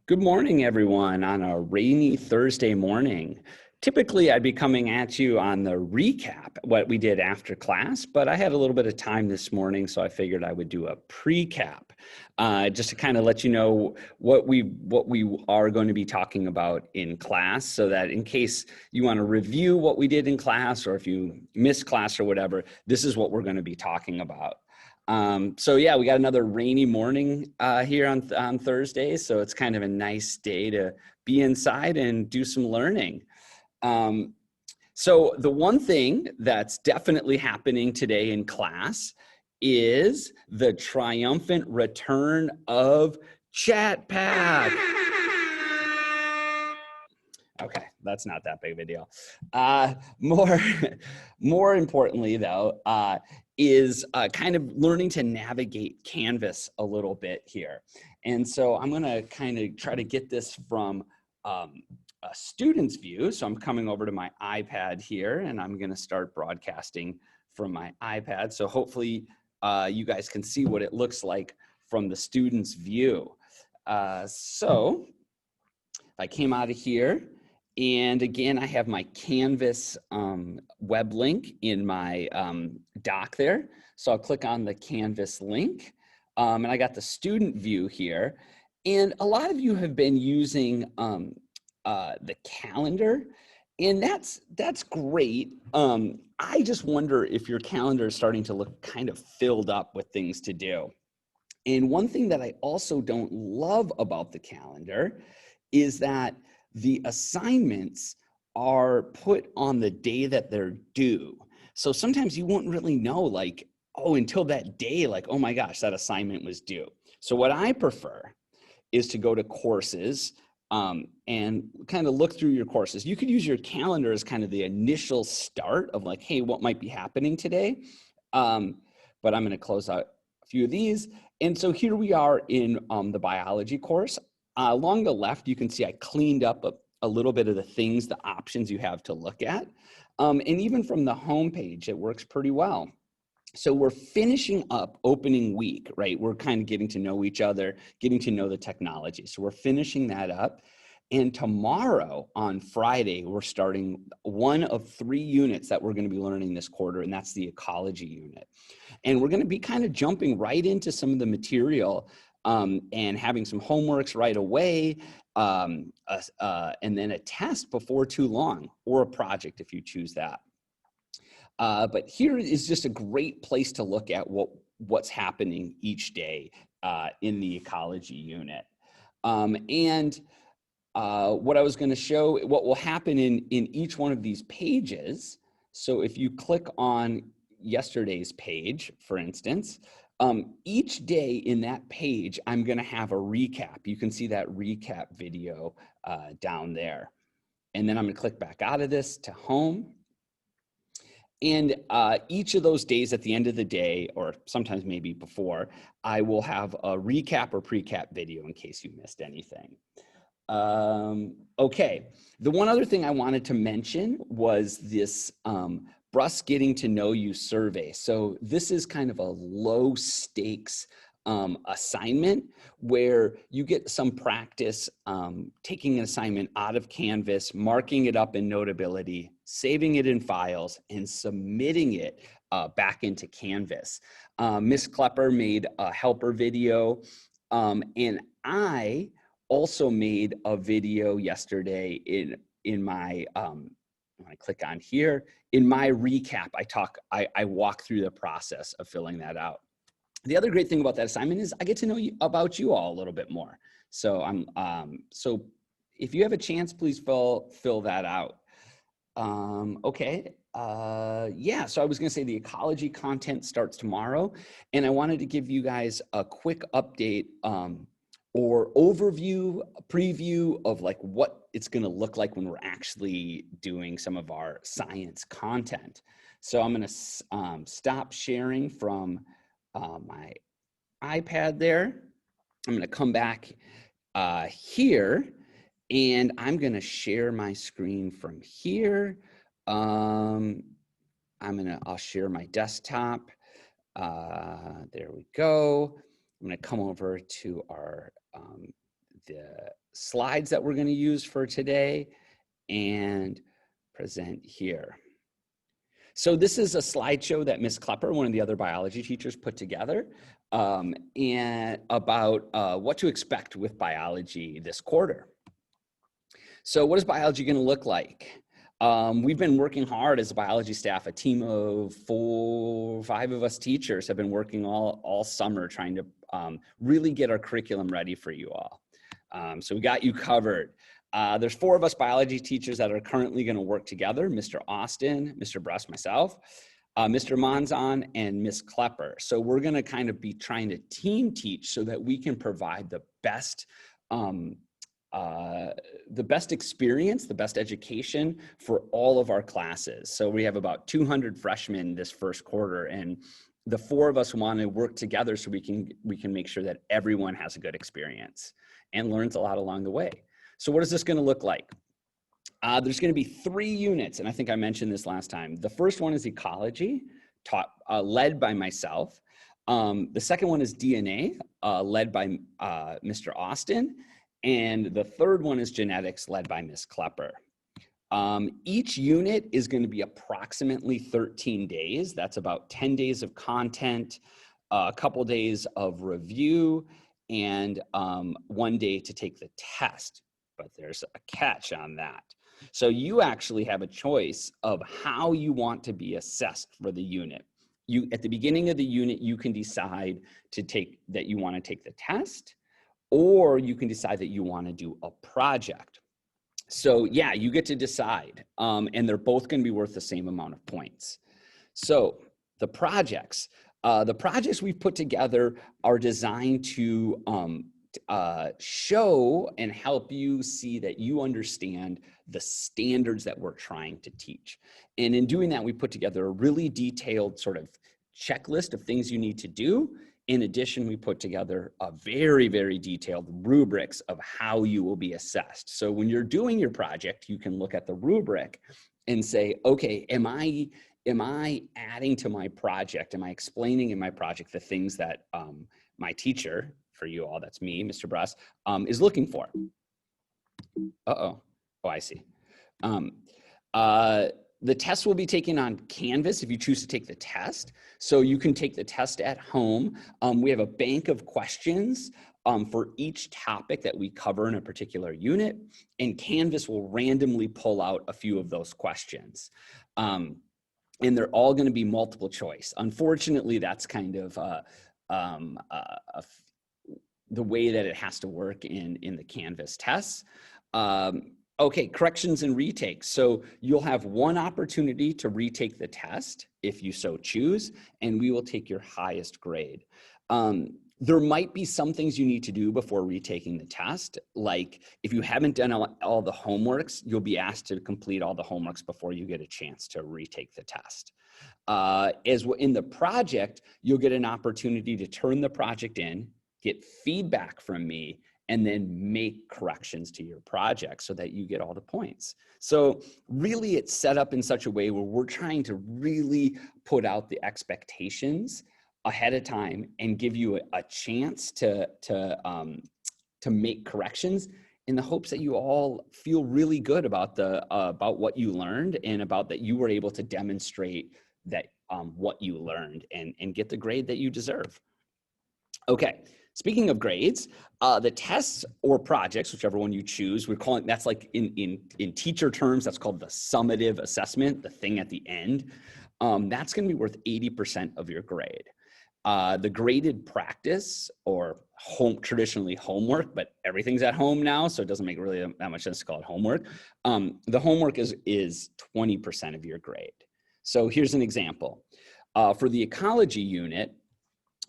Good morning, everyone, on a rainy Thursday morning. Typically, I'd be coming at you on the recap, what we did after class, but I had a little bit of time this morning, so I figured I would do a precap, just to kind of let you know what we are going to be talking about in class, so that in case you want to review what we did in class, or if you missed class or whatever, this is what we're going to be talking about. So yeah, we got another rainy morning here on Thursday, so it's kind of a nice day to be inside and do some learning. So the one thing that's definitely happening today in class is the triumphant return of Chatpack. Okay, that's not that big of a deal. More importantly, though, is kind of learning to navigate Canvas a little bit here. And so I'm going to kind of try to get this from a student's view. So I'm coming over to my iPad here, and I'm going to start broadcasting from my iPad. So hopefully you guys can see what it looks like from the student's view. So if I came out of here, and again, I have my Canvas web link in my doc there. So I'll click on the Canvas link, and I got the student view here. And a lot of you have been using the calendar, and that's great. I just wonder if your calendar is starting to look kind of filled up with things to do. And one thing that I also don't love about the calendar is that the assignments are put on the day that they're due. So sometimes you won't really know, like, oh, until that day, like, oh my gosh, that assignment was due. So what I prefer is to go to courses and kind of look through your courses. You could use your calendar as kind of the initial start of like, hey, what might be happening today? But I'm going to close out a few of these. And so here we are in the biology course. Along the left, you can see I cleaned up a little bit of the things, the options you have to look at. And even from the home page, it works pretty well. So we're finishing up opening week, right? We're kind of getting to know each other, getting to know the technology. So we're finishing that up. And tomorrow on Friday, we're starting one of 3 units that we're going to be learning this quarter, and that's the ecology unit. And we're going to be kind of jumping right into some of the material and having some homeworks right away, and then a test before too long, or a project if you choose that. But here is just a great place to look at what's happening each day in the ecology unit. And what I was going to show, what will happen in each one of these pages. So if you click on yesterday's page, for instance, each day in that page, I'm going to have a recap. You can see that recap video down there. And then I'm going to click back out of this to home. And each of those days at the end of the day, or sometimes maybe before, I will have a recap or precap video in case you missed anything. Okay, the one other thing I wanted to mention was this Bruss Getting to Know You survey. So this is kind of a low stakes assignment where you get some practice taking an assignment out of Canvas, marking it up in Notability, saving it in files, and submitting it back into Canvas. Miss Klepper made a helper video, and I also made a video yesterday in my when I click on here, in my recap, I walk through the process of filling that out. The other great thing about that assignment is I get to know about you all a little bit more. So so if you have a chance, please fill that out. Okay. Yeah, so I was going to say the ecology content starts tomorrow, and I wanted to give you guys a quick update or overview, preview of like what it's going to look like when we're actually doing some of our science content. So I'm going to stop sharing from my iPad there. I'm going to come back here, and I'm going to share my screen from here. I'll share my desktop. There we go. I'm going to come over to our slides that we're going to use for today and present here. So this is a slideshow that Ms. Klepper, one of the other biology teachers, put together and about what to expect with biology this quarter. So what is biology going to look like? We've been working hard as a biology staff. A team of 5 of us teachers have been working all summer trying to really get our curriculum ready for you all. So we got you covered. There's 4 of us biology teachers that are currently going to work together: Mr. Austin, Mr. Bruss, myself, Mr. Monzon, and Ms. Klepper. So we're going to kind of be trying to team teach so that we can provide the best experience, the best education for all of our classes. So we have about 200 freshmen this first quarter, and the 4 of us want to work together so we can make sure that everyone has a good experience and learns a lot along the way. So what is this going to look like? There's going to be 3 units, and I think I mentioned this last time. The first one is ecology, led by myself. The second one is DNA, led by Mr. Austin. And the third one is genetics, led by Ms. Klepper. Each unit is going to be approximately 13 days. That's about 10 days of content, a couple days of review, and 1 day to take the test. But there's a catch on that. So you actually have a choice of how you want to be assessed for the unit. At the beginning of the unit, you can decide that you want to take the test, or you can decide that you want to do a project. So yeah, you get to decide, and they're both going to be worth the same amount of points. So the projects we've put together are designed to show and help you see that you understand the standards that we're trying to teach. And in doing that, we put together a really detailed sort of checklist of things you need to do. In addition, we put together a very, very detailed rubrics of how you will be assessed. So when you're doing your project, you can look at the rubric and say, okay, am I adding to my project? Am I explaining in my project the things that my teacher, for you all, that's me, Mr. Bruss, is looking for? Oh, I see. The test will be taken on Canvas if you choose to take the test. So you can take the test at home. We have a bank of questions for each topic that we cover in a particular unit, and Canvas will randomly pull out a few of those questions. And they're all going to be multiple choice. Unfortunately, that's kind of the way that it has to work in the Canvas tests. Okay, corrections and retakes. So you'll have 1 opportunity to retake the test if you so choose, and we will take your highest grade. There might be some things you need to do before retaking the test. Like if you haven't done all the homeworks, you'll be asked to complete all the homeworks before you get a chance to retake the test. As in the project, you'll get an opportunity to turn the project in, get feedback from me, and then make corrections to your project so that you get all the points. So really it's set up in such a way where we're trying to really put out the expectations ahead of time and give you a chance to make corrections in the hopes that you all feel really good about about what you learned and about that you were able to demonstrate that what you learned and get the grade that you deserve. Okay. Speaking of grades, the tests or projects, whichever one you choose, we're calling, that's like in teacher terms, that's called the summative assessment, the thing at the end. That's going to be worth 80% of your grade. The graded practice or traditionally homework, but everything's at home now, so it doesn't make really that much sense to call it homework. The homework is 20% of your grade. So here's an example. For the ecology unit,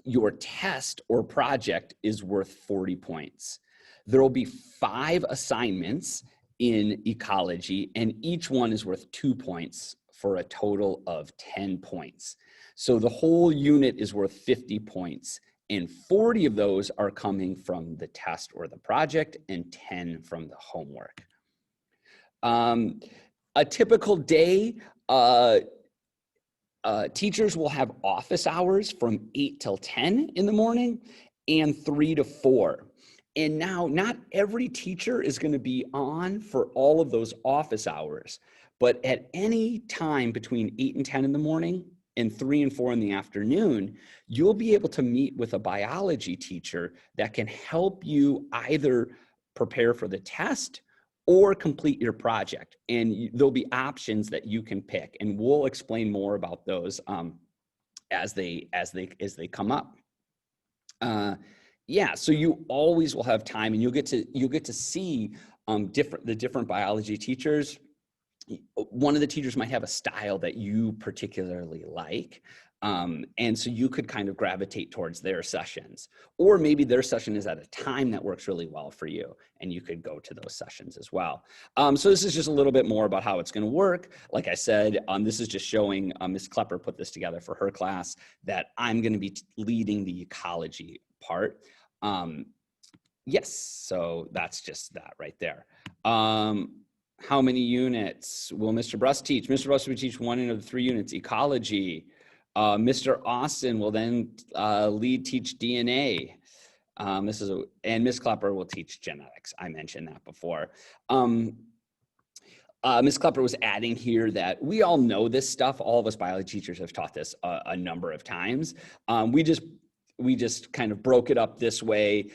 your test or project is worth 40 points. There will be 5 assignments in ecology, and each one is worth 2 points for a total of 10 points. So the whole unit is worth 50 points, and 40 of those are coming from the test or the project, and 10 from the homework. A typical day, teachers will have office hours from 8 till 10 in the morning and 3 to 4. And now not every teacher is going to be on for all of those office hours, but at any time between 8 and 10 in the morning and 3 and 4 in the afternoon, you'll be able to meet with a biology teacher that can help you either prepare for the test or complete your project. And there'll be options that you can pick, and we'll explain more about those as they come up. Yeah, so you always will have time, and you'll get to see the different biology teachers. One of the teachers might have a style that you particularly like. And so you could kind of gravitate towards their sessions, or maybe their session is at a time that works really well for you, and you could go to those sessions as well. So this is just a little bit more about how it's going to work. Like I said, this is just showing, Ms. Klepper put this together for her class, that I'm going to be leading the ecology part. Yes, so that's just that right there. How many units will Mr. Bruss teach? Mr. Bruss will teach 1 of the 3 units, ecology. Mr. Austin will then teach DNA. And Ms. Klepper will teach genetics. I mentioned that before. Ms. Klepper was adding here that we all know this stuff. All of us biology teachers have taught this a number of times. We just kind of broke it up this way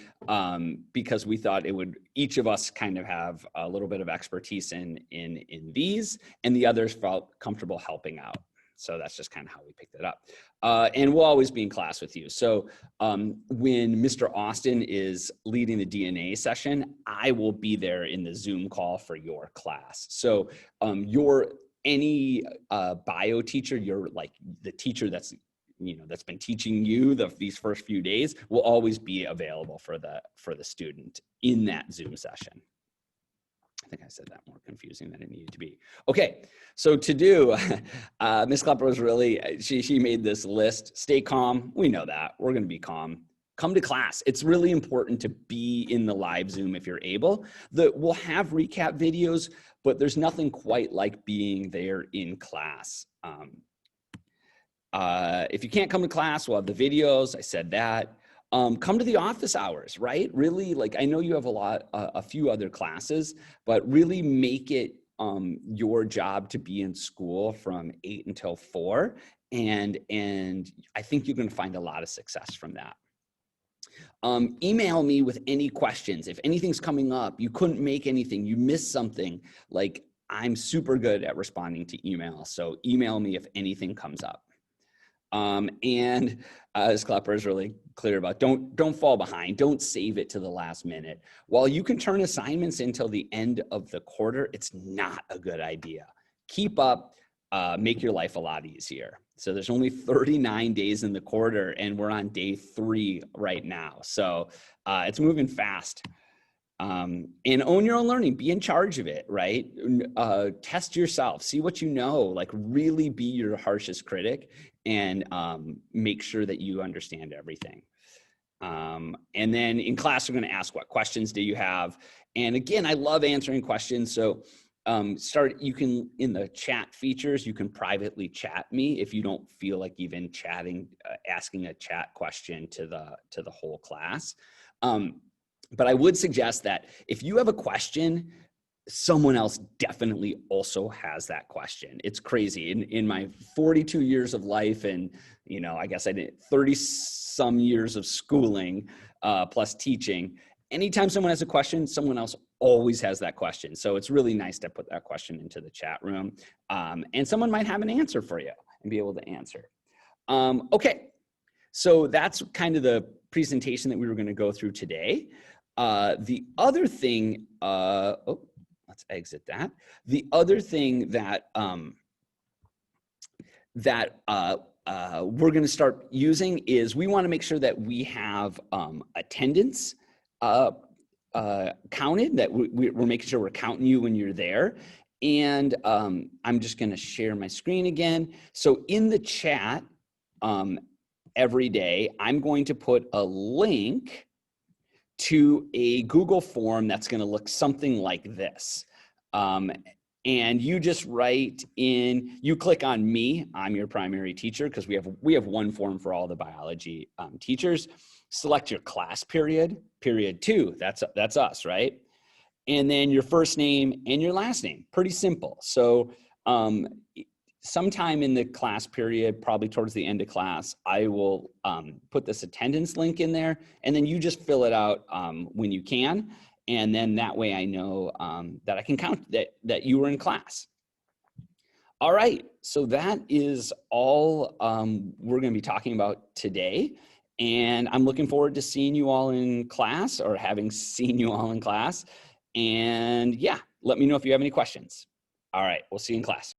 because we thought each of us kind of have a little bit of expertise in these, and the others felt comfortable helping out. So that's just kind of how we picked it up. And we'll always be in class with you. So when Mr. Austin is leading the DNA session, I will be there in the Zoom call for your class. So any bio teacher, you're like the teacher that's been teaching you these first few days, will always be available for the student in that Zoom session. I think I said that more confusing than it needed to be. Okay, so to do, Ms. Klepper was really, she made this list. Stay calm, we know that, we're gonna be calm. Come to class. It's really important to be in the live Zoom if you're able. We'll have recap videos, but there's nothing quite like being there in class. If you can't come to class, we'll have the videos, I said that. Come to the office hours, right? Really, like, I know you have a few other classes, but really make it your job to be in school from 8 until 4. And I think you're gonna find a lot of success from that. Email me with any questions. If anything's coming up, you couldn't make anything, you missed something, like, I'm super good at responding to email. So email me if anything comes up. And as Klepper is really clear about, don't fall behind. Don't save it to the last minute. While you can turn assignments until the end of the quarter, it's not a good idea. Keep up, make your life a lot easier. So there's only 39 days in the quarter, and we're on day 3 right now. So it's moving fast. And own your own learning, be in charge of it, right? Test yourself, see what you know, like really be your harshest critic, and make sure that you understand everything. And then in class, we're gonna ask, what questions do you have? And again, I love answering questions. So you can, in the chat features, you can privately chat me if you don't feel like even chatting, asking a chat question to the whole class. But I would suggest that if you have a question, someone else definitely also has that question. It's crazy. In my 42 years of life, and I guess I did 30 some years of schooling plus teaching, anytime someone has a question, someone else always has that question. So it's really nice to put that question into the chat room, and someone might have an answer for you and be able to answer. Okay, so that's kind of the presentation that we were going to go through today. The other thing, let's exit that. The other thing that we're going to start using is, we want to make sure that we have attendance counted, that we're making sure we're counting you when you're there. And I'm just going to share my screen again. So in the chat every day, I'm going to put a link to a Google form that's going to look something like this. And you just write in, you click on me, I'm your primary teacher, because we have one form for all the biology teachers. Select your class period, period 2, that's us, right? And then your first name and your last name, pretty simple. So sometime in the class period, probably towards the end of class, I will put this attendance link in there, and then you just fill it out when you can. And then that way I know that I can count that you were in class. All right, so that is all we're gonna be talking about today. And I'm looking forward to seeing you all in class, or having seen you all in class. And yeah, let me know if you have any questions. All right, we'll see you in class.